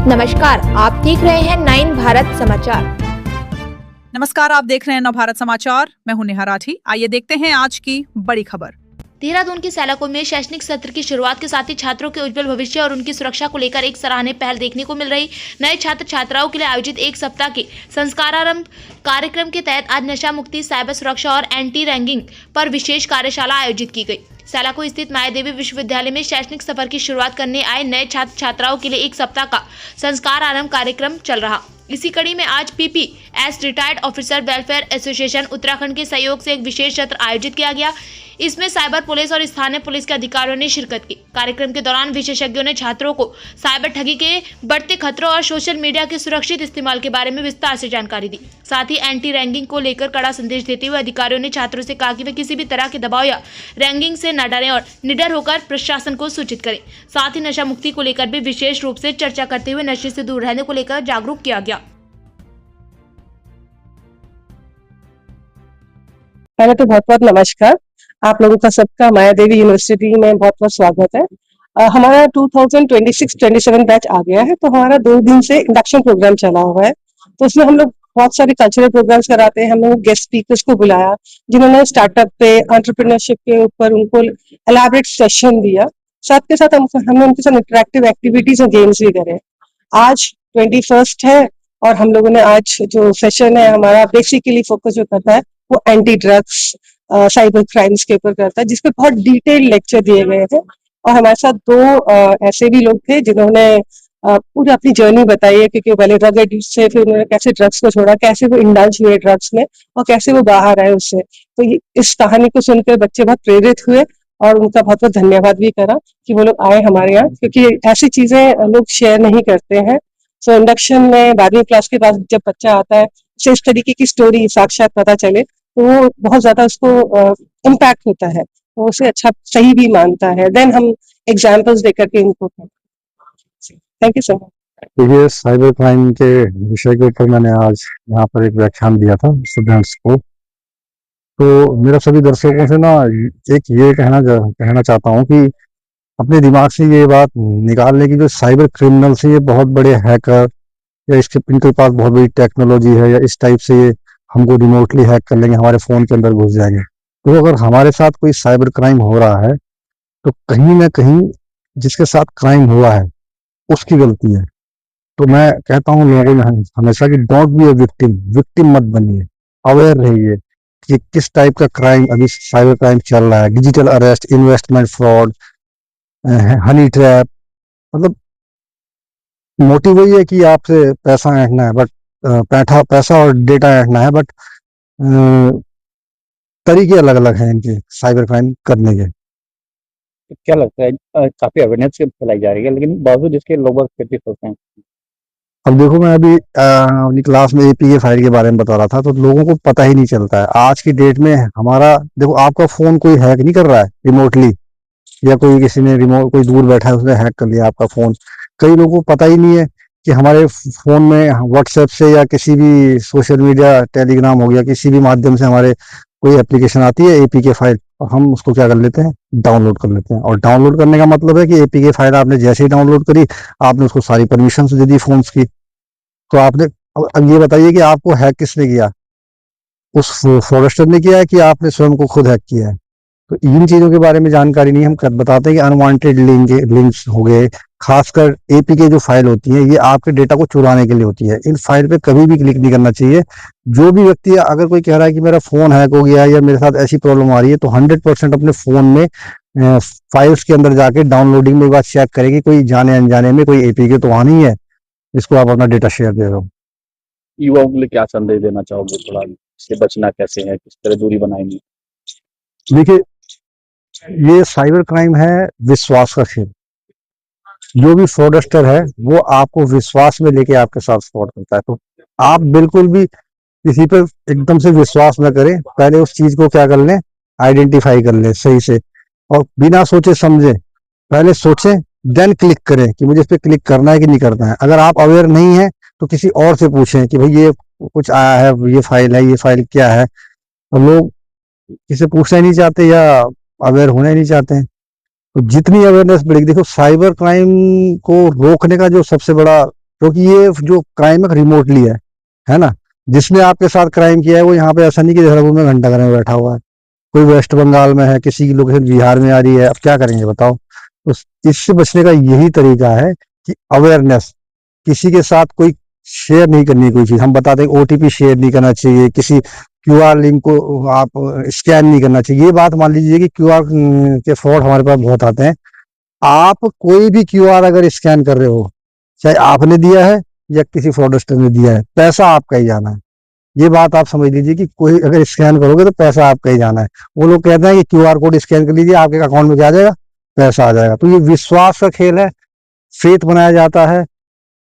नमस्कार, आप देख रहे हैं 9 भारत समाचार। नमस्कार, आप देख रहे हैं नव भारत समाचार। मैं हूं नेहा राठी। आइए देखते हैं आज की बड़ी खबर। देहरादून के सैलाकुई में शैक्षणिक सत्र की शुरुआत के साथ ही छात्रों के उज्जवल भविष्य और उनकी सुरक्षा को लेकर एक सराहनीय पहल देखने को मिल रही। नए छात्र छात्राओं के लिए आयोजित एक सप्ताह के संस्कारारंभ कार्यक्रम के तहत आज नशा मुक्ति, साइबर सुरक्षा और एंटी रैगिंग पर विशेष कार्यशाला आयोजित की गई। सैलाकुई स्थित माया देवी विश्वविद्यालय में शैक्षणिक सफर की शुरुआत करने आए नए छात्र छात्राओं के लिए एक सप्ताह का संस्कार आरंभ कार्यक्रम चल रहा। इसी कड़ी में आज PPS retired officer welfare association Uttarakhand के सहयोग से एक विशेष सत्र आयोजित किया गया। इसमें साइबर पुलिस और स्थानीय पुलिस के अधिकारियों ने शिरकत की। कार्यक्रम के दौरान विशेषज्ञों ने छात्रों को साइबर ठगी के बढ़ते खतरों और सोशल मीडिया के सुरक्षित इस्तेमाल के बारे में विस्तार से जानकारी दी। साथ ही एंटी रैगिंग को लेकर कड़ा संदेश देते हुए अधिकारियों ने छात्रों से कहा कि वे किसी भी तरह के दबाव या रैगिंग से न डरें और निडर होकर प्रशासन को सूचित करें। साथ ही नशा मुक्ति को लेकर भी विशेष रूप से चर्चा करते हुए नशे से दूर रहने को लेकर जागरूक किया गया। पहले तो बहुत बहुत नमस्कार। आप लोगों का सबका माया देवी यूनिवर्सिटी में बहुत बहुत स्वागत है। हमारा 2026-27 बैच आ गया है, तो हमारा 2 दिन से इंडक्शन प्रोग्राम चला हुआ है। तो उसमें हम लोग बहुत सारे कल्चरल प्रोग्राम्स कराते हैं। हम लोग गेस्ट स्पीकर्स को बुलाया जिन्होंने स्टार्टअप पे, एंटरप्रेन्योरशिप के ऊपर उनको एलैबोरेट सेशन दिया। साथ के साथ हमने उनके साथ इंटरेक्टिव एक्टिविटीज और गेम्स भी करे। आज 21 है और हम लोगों ने आज जो सेशन है हमारा बेसिकली फोकस जो करता है वो एंटी ड्रग्स, साइबर क्राइम्स के ऊपर करता है, जिसपे बहुत डिटेल लेक्चर दिए गए थे। और हमारे साथ 2 ऐसे भी लोग थे जिन्होंने पूरी अपनी जर्नी बताई है, क्योंकि पहले ड्रग एडिक्ट से फिर उन्होंने कैसे ड्रग्स को छोड़ा, कैसे वो इंडल्ज हुए ड्रग्स में और कैसे वो बाहर आए उससे। तो इस कहानी को सुनकर बच्चे बहुत प्रेरित हुए और उनका बहुत बहुत धन्यवाद भी करा कि वो लोग आए हमारे यहाँ, क्योंकि ऐसी चीजें लोग शेयर नहीं करते हैं। सो इंडक्शन में 12वीं क्लास के बाद जब बच्चा आता है उसे इस तरीके की स्टोरी साक्षात पता चले तो वो बहुत ज्यादा उसको इम्पैक्ट होता है, तो उसे अच्छा सही भी मानता है। देन हम एग्जाम्पल्स देकर के इनको थैंक यू सो मच। ये साइबर क्राइम के विषय के ऊपर मैंने आज यहाँ पर एक व्याख्यान दिया था स्टूडेंट्स को। तो मेरा सभी दर्शकों से ना एक ये कहना चाहता हूँ कि अपने दिमाग से ये बात निकाल लें कि जो साइबर क्रिमिनल्स हैं ये बहुत बड़े हैकर या इनके पास बहुत बड़ी टेक्नोलॉजी है या इस टाइप से ये हमको रिमोटली हैक कर लेंगे, हमारे फोन के अंदर घुस जाएंगे। तो अगर हमारे साथ कोई साइबर क्राइम हो रहा है तो कहीं ना कहीं जिसके साथ क्राइम हुआ है उसकी गलती है। तो मैं कहता हूँ लोगों को हमेशा कि डोंट बी अ विक्टिम मत बनिए, अवेयर रहिए कि किस टाइप का क्राइम अभी साइबर क्राइम चल रहा है। Digital arrest, investment fraud, honey trap, मतलब मोटिव वही है कि आपसे पैसा ऐंठना है, बट पैसा और डेटा ऐंठना है, बट तरीके अलग अलग हैं इनके साइबर क्राइम करने के। क्या लगता है काफी अवेयरनेस फैलाई जा रही है, लेकिन बावजूद इसके लोग कितने सोचते हैं? अब देखो, मैं अभी अपनी क्लास में एपीके फाइल के बारे में बता रहा था, तो लोगों को पता ही नहीं चलता है आज की डेट में। हमारा देखो, आपका फोन कोई हैक नहीं कर रहा है रिमोटली, या कोई किसी ने रिमोट कोई दूर बैठा है उसने हैक कर लिया आपका फोन। कई लोगों को पता ही नहीं है कि हमारे फोन में व्हाट्सएप से या किसी भी सोशल मीडिया, टेलीग्राम हो गया, किसी भी माध्यम से हमारे कोई एप्लीकेशन आती है एपीके फाइल, और हम उसको क्या कर लेते हैं, डाउनलोड कर लेते हैं। और डाउनलोड करने का मतलब है कि एपीके फाइल आपने जैसे ही डाउनलोड करी, आपने उसको सारी परमिशन दे दी फोन्स की। तो आपने अब ये बताइए कि आपको हैक किसने किया, उस फॉरेस्टर ने किया है कि आपने स्वयं को खुद हैक किया है? तो इन चीजों के बारे में जानकारी नहीं। हम बताते हैं कि अनवांटेड लिंक्स हो गए, खासकर एपीके जो फाइल होती है ये आपके डेटा को चुराने के लिए होती है। इन फाइल पे कभी भी क्लिक नहीं करना चाहिए। जो भी व्यक्ति अगर कोई कह रहा है कि मेरा फोन हैक हो गया या मेरे साथ ऐसी प्रॉब्लम आ रही है, तो 100% अपने फोन में फाइल्स के अंदर जाके डाउनलोडिंग में एक बार चेक करें कि कोई जाने अनजाने में कोई एपीके तो वहां नहीं है जिसको आप अपना डेटा शेयर दे रहे हो। युवाओं के लिए क्या संदेश देना चाहोगे? थोड़ा इससे बचना कैसे है, किस तरह दूरी बनाएंगे? देखिए, ये साइबर क्राइम है विश्वास का खेल। जो भी फ्रॉडस्टर है वो आपको विश्वास में लेके आपके साथ फ्रॉड करता है। तो आप बिल्कुल भी किसी पर एकदम से विश्वास न करें, पहले उस चीज को क्या कर लें, आइडेंटिफाई कर लें सही से, और बिना सोचे समझे पहले सोचें देन क्लिक करें कि मुझे इस पर क्लिक करना है कि नहीं करना है। अगर आप अवेयर नहीं है तो किसी और से पूछें कि भाई ये कुछ आया है, ये फाइल है, ये फाइल क्या है। और लोग किसी पूछना ही नहीं चाहते या अवेयर होना ही नहीं चाहते हैं। तो जितनी अवेयरनेस बढ़ेगी, देखो साइबर क्राइम को रोकने का जो सबसे बड़ा क्योंकि ये जो क्राइम है रिमोटली है ना। जिसने आपके साथ क्राइम किया है वो यहाँ पे ऐसा नहीं कि देहरादून में घंटा घर में बैठा हुआ है, कोई वेस्ट बंगाल में है, किसी की लोकेशन बिहार में आ रही है, अब क्या करेंगे बताओ। तो इससे बचने का यही तरीका है कि अवेयरनेस, किसी के साथ कोई शेयर नहीं करनी कोई चीज। हम बताते हैं ओटीपी शेयर नहीं करना चाहिए, किसी क्यूआर लिंक को आप स्कैन नहीं करना चाहिए। ये बात मान लीजिए कि क्यूआर के फ्रॉड हमारे पास बहुत आते हैं। आप कोई भी क्यूआर अगर स्कैन कर रहे हो, चाहे आपने दिया है या किसी फ्रॉडस्टर ने दिया है, पैसा आपका ही जाना है। ये बात आप समझ लीजिए कि कोई अगर स्कैन करोगे तो पैसा आपका ही जाना है। वो लोग कहते हैं कि क्यूआर कोड स्कैन कर लीजिए, आपके अकाउंट में क्या आ जाएगा, पैसा आ जाएगा। तो ये विश्वास का खेल है, फेथ बनाया जाता है,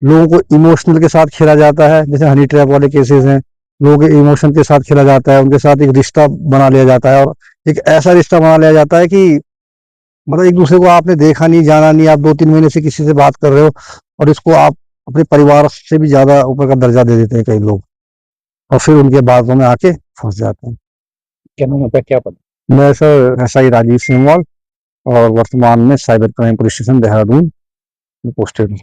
लोगों को इमोशनल के साथ खेला जाता है। जैसे हनी ट्रैप वाले केसेस हैं, लोगों के इमोशन के साथ खेला जाता है, उनके साथ एक रिश्ता बना लिया जाता है, और एक ऐसा रिश्ता बना लिया जाता है कि मतलब एक दूसरे को आपने देखा नहीं, जाना नहीं, आप 2-3 महीने से किसी से बात कर रहे हो और इसको आप अपने परिवार से भी ज्यादा ऊपर का दर्जा दे देते हैं कई लोग, और फिर उनके बातों में आके फंस जाते हैं। क्या नाम होता है, क्या पता? मैं सर SI राजीव सिंहवाल, और वर्तमान में cyber crime police station Dehradun में पोस्टेड हूँ।